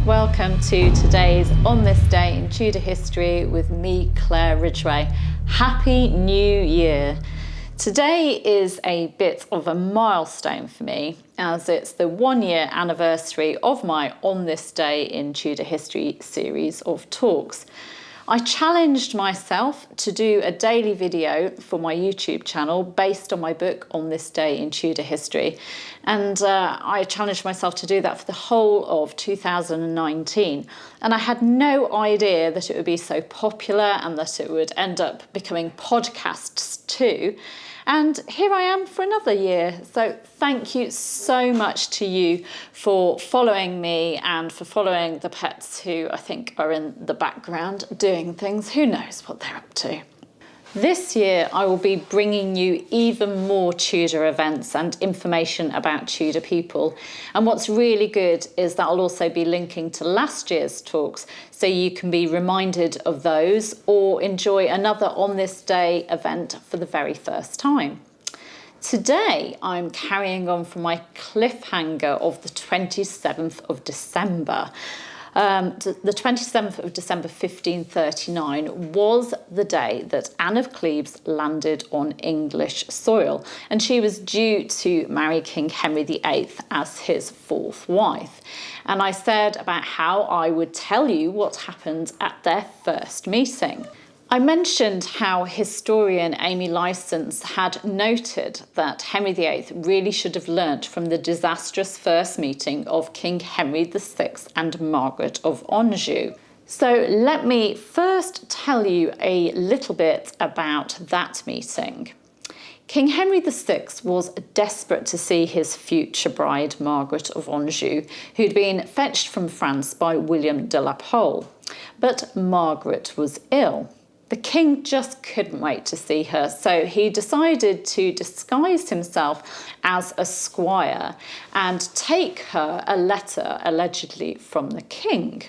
Welcome to today's On This Day in Tudor History with me, Claire Ridgway. Happy New Year! Today is a bit of a milestone for me, as it's the 1-year anniversary of my On This Day in Tudor History series of talks. I challenged myself to do a daily video for my YouTube channel based on my book On This Day in Tudor History, and I challenged myself to do that for the whole of 2019, and I had no idea that it would be so popular and that it would end up becoming podcasts too. And here I am for another year. So thank you so much to you for following me and for following the pets who I think are in the background doing things. Who knows what they're up to. This year, I will be bringing you even more Tudor events and information about Tudor people. And what's really good is that I'll also be linking to last year's talks, so you can be reminded of those or enjoy another On This Day event for the very first time. Today, I'm carrying on from my cliffhanger of the 27th of December. The 27th of December 1539 was the day that Anne of Cleves landed on English soil, and she was due to marry King Henry VIII as his fourth wife. And I said about how I would tell you what happened at their first meeting. I mentioned how historian Amy Licence had noted that Henry VIII really should have learnt from the disastrous first meeting of King Henry VI and Margaret of Anjou. So let me first tell you a little bit about that meeting. King Henry VI was desperate to see his future bride, Margaret of Anjou, who'd been fetched from France by William de la Pole. But Margaret was ill. The king just couldn't wait to see her, so he decided to disguise himself as a squire and take her a letter allegedly from the king.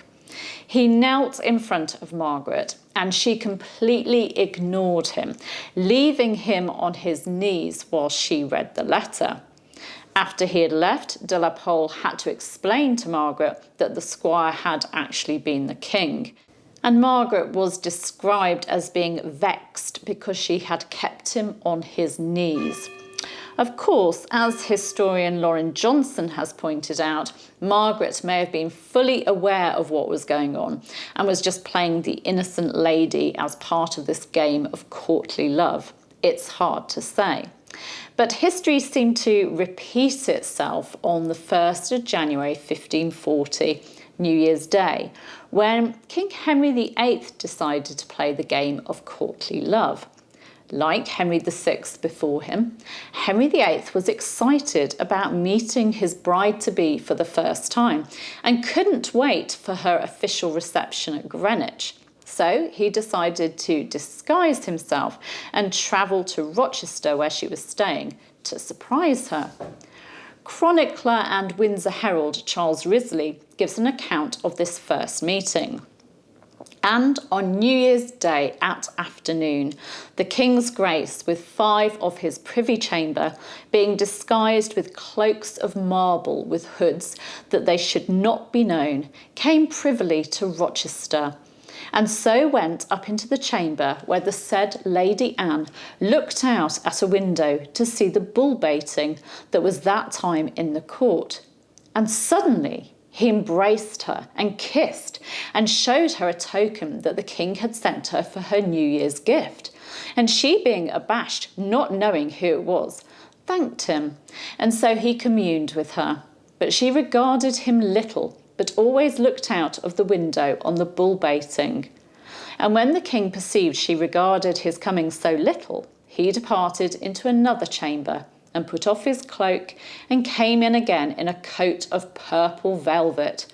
He knelt in front of Margaret and she completely ignored him, leaving him on his knees while she read the letter. After he had left, de la Pole had to explain to Margaret that the squire had actually been the king. And Margaret was described as being vexed because she had kept him on his knees. Of course, as historian Lauren Johnson has pointed out, Margaret may have been fully aware of what was going on and was just playing the innocent lady as part of this game of courtly love. It's hard to say. But history seemed to repeat itself on the 1st of January 1540, New Year's Day, when King Henry VIII decided to play the game of courtly love. Like Henry VI before him, Henry VIII was excited about meeting his bride-to-be for the first time and couldn't wait for her official reception at Greenwich. So he decided to disguise himself and travel to Rochester, where she was staying, to surprise her. Chronicler and Windsor Herald Charles Risley gives an account of this first meeting. And on New Year's Day at afternoon, the King's Grace, with 5 of his privy chamber, being disguised with cloaks of marble with hoods that they should not be known, came privily to Rochester, and so went up into the chamber where the said Lady Anne looked out at a window to see the bull baiting that was that time in the court. And suddenly he embraced her and kissed and showed her a token that the king had sent her for her New Year's gift. And she, being abashed, not knowing who it was, thanked him, and so he communed with her. But she regarded him little, but always looked out of the window on the bull baiting. And when the king perceived she regarded his coming so little, he departed into another chamber and put off his cloak and came in again in a coat of purple velvet.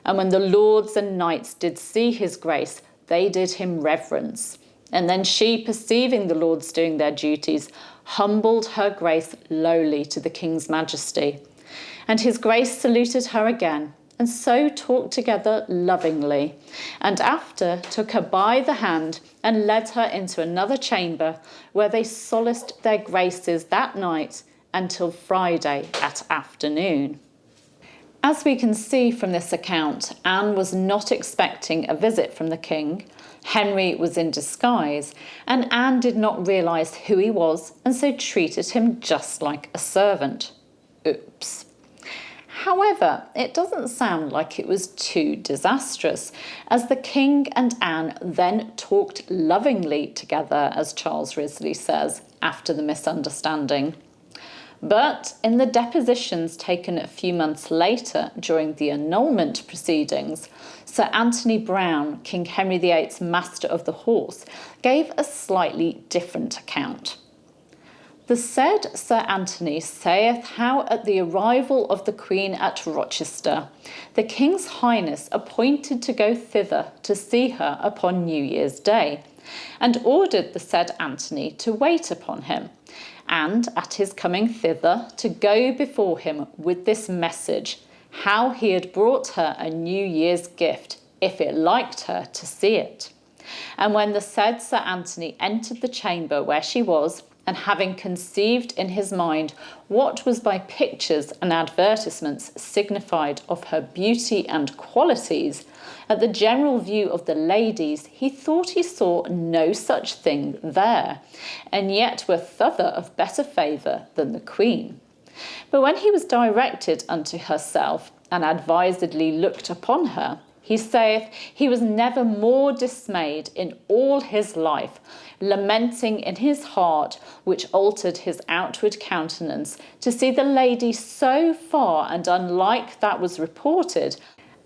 And when the lords and knights did see his grace, they did him reverence. And then she, perceiving the lords doing their duties, humbled her grace lowly to the king's majesty. And his grace saluted her again, and so talked together lovingly, and after took her by the hand and led her into another chamber, where they solaced their graces that night until Friday at afternoon. As we can see from this account, Anne was not expecting a visit from the king. Henry was in disguise, and Anne did not realise who he was and so treated him just like a servant. Oops. However, it doesn't sound like it was too disastrous, as the king and Anne then talked lovingly together, as Charles Risley says, after the misunderstanding. But in the depositions taken a few months later during the annulment proceedings, Sir Anthony Browne, King Henry VIII's Master of the Horse, gave a slightly different account. The said Sir Anthony saith how at the arrival of the Queen at Rochester, the King's Highness appointed to go thither to see her upon New Year's Day, and ordered the said Anthony to wait upon him, and at his coming thither to go before him with this message, how he had brought her a New Year's gift, if it liked her to see it. And when the said Sir Anthony entered the chamber where she was, and having conceived in his mind what was by pictures and advertisements signified of her beauty and qualities, at the general view of the ladies he thought he saw no such thing there, and yet were thother of better favour than the Queen. But when he was directed unto herself, and advisedly looked upon her, he saith he was never more dismayed in all his life, lamenting in his heart, which altered his outward countenance, to see the lady so far and unlike that was reported,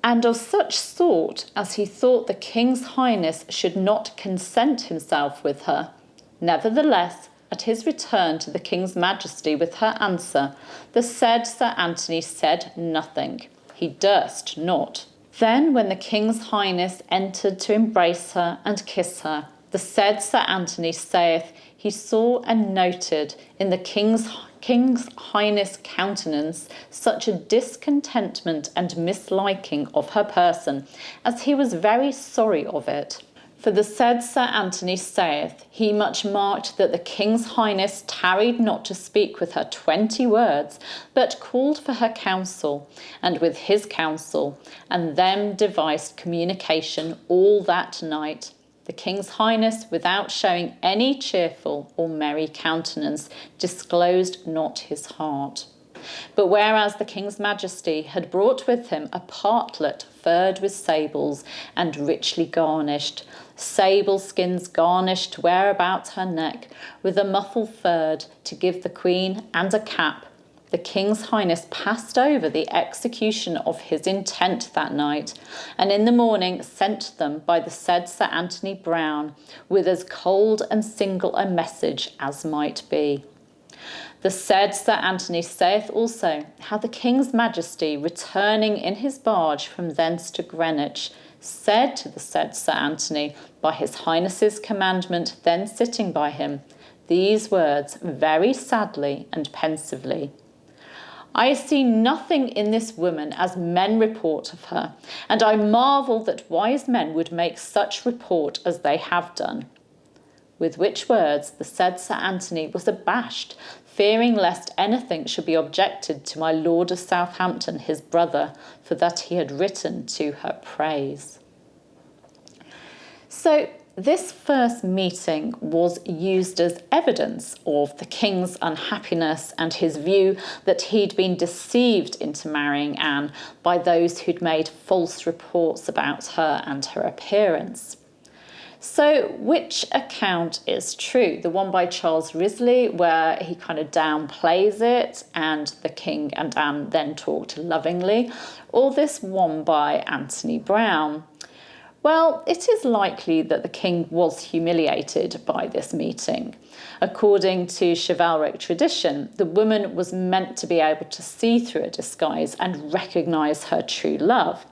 and of such sort as he thought the King's Highness should not consent himself with her. Nevertheless, at his return to the King's Majesty with her answer, the said Sir Anthony said nothing. He durst not. Then, when the King's Highness entered to embrace her and kiss her, the said Sir Anthony saith he saw and noted in the King's Highness' countenance such a discontentment and misliking of her person, as he was very sorry of it. For the said Sir Anthony saith he much marked that the King's Highness tarried not to speak with her 20 words, but called for her counsel, and with his counsel, and them devised communication all that night. The King's Highness, without showing any cheerful or merry countenance, disclosed not his heart. But whereas the King's Majesty had brought with him a partlet furred with sables and richly garnished, sable skins garnished where about her neck, with a muffle furred to give the Queen, and a cap, the King's Highness passed over the execution of his intent that night, and in the morning sent them by the said Sir Anthony Browne, with as cold and single a message as might be. The said Sir Anthony saith also how the King's Majesty, returning in his barge from thence to Greenwich, said to the said Sir Anthony, by his Highness's commandment then sitting by him, these words very sadly and pensively: I see nothing in this woman as men report of her, and I marvel that wise men would make such report as they have done. With which words the said Sir Anthony was abashed, fearing lest anything should be objected to my Lord of Southampton, his brother, for that he had written to her praise. So this first meeting was used as evidence of the king's unhappiness and his view that he'd been deceived into marrying Anne by those who'd made false reports about her and her appearance. So which account is true? The one by Charles Risley, where he kind of downplays it and the king and Anne then talked lovingly, or this one by Anthony Browne? Well, it is likely that the king was humiliated by this meeting. According to chivalric tradition, the woman was meant to be able to see through a disguise and recognise her true love.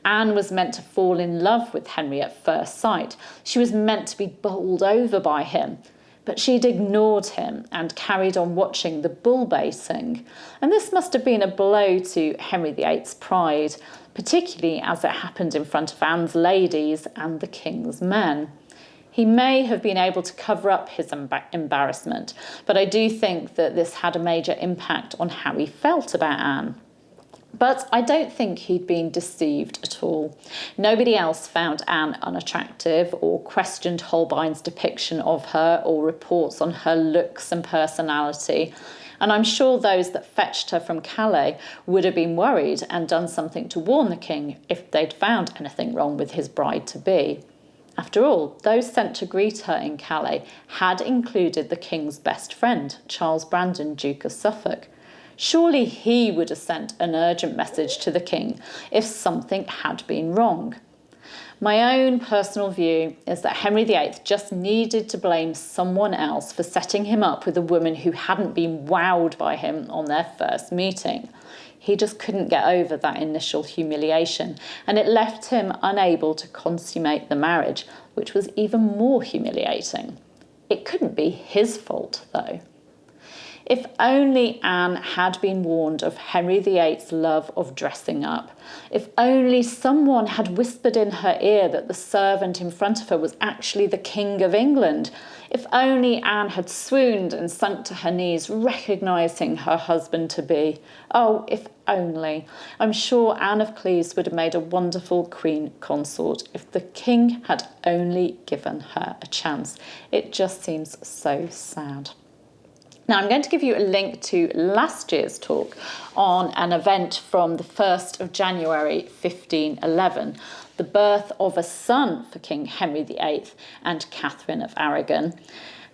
Anne was meant to fall in love with Henry at first sight. She was meant to be bowled over by him, but she'd ignored him and carried on watching the bull baiting. And this must have been a blow to Henry VIII's pride, particularly as it happened in front of Anne's ladies and the king's men. He may have been able to cover up his embarrassment, but I do think that this had a major impact on how he felt about Anne. But I don't think he'd been deceived at all. Nobody else found Anne unattractive or questioned Holbein's depiction of her or reports on her looks and personality. And I'm sure those that fetched her from Calais would have been worried and done something to warn the king if they'd found anything wrong with his bride-to-be. After all, those sent to greet her in Calais had included the king's best friend, Charles Brandon, Duke of Suffolk. Surely he would have sent an urgent message to the king if something had been wrong. My own personal view is that Henry VIII just needed to blame someone else for setting him up with a woman who hadn't been wowed by him on their first meeting. He just couldn't get over that initial humiliation, and it left him unable to consummate the marriage, which was even more humiliating. It couldn't be his fault, though. If only Anne had been warned of Henry VIII's love of dressing up. If only someone had whispered in her ear that the servant in front of her was actually the King of England. If only Anne had swooned and sunk to her knees, recognising her husband-to-be. Oh, if only. I'm sure Anne of Cleves would have made a wonderful queen consort if the king had only given her a chance. It just seems so sad. Now, I'm going to give you a link to last year's talk on an event from the 1st of January 1511, the birth of a son for King Henry VIII and Catherine of Aragon.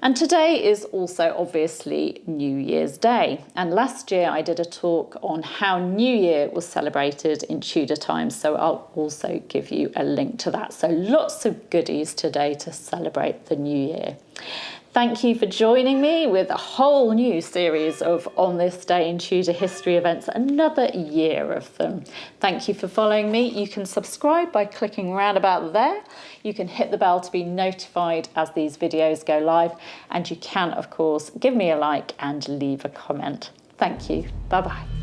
And today is also obviously New Year's Day. And last year I did a talk on how New Year was celebrated in Tudor times, so I'll also give you a link to that. So lots of goodies today to celebrate the New Year. Thank you for joining me with a whole new series of On This Day in Tudor History events, another year of them. Thank you for following me. You can subscribe by clicking round about there. You can hit the bell to be notified as these videos go live. And you can, of course, give me a like and leave a comment. Thank you. Bye-bye.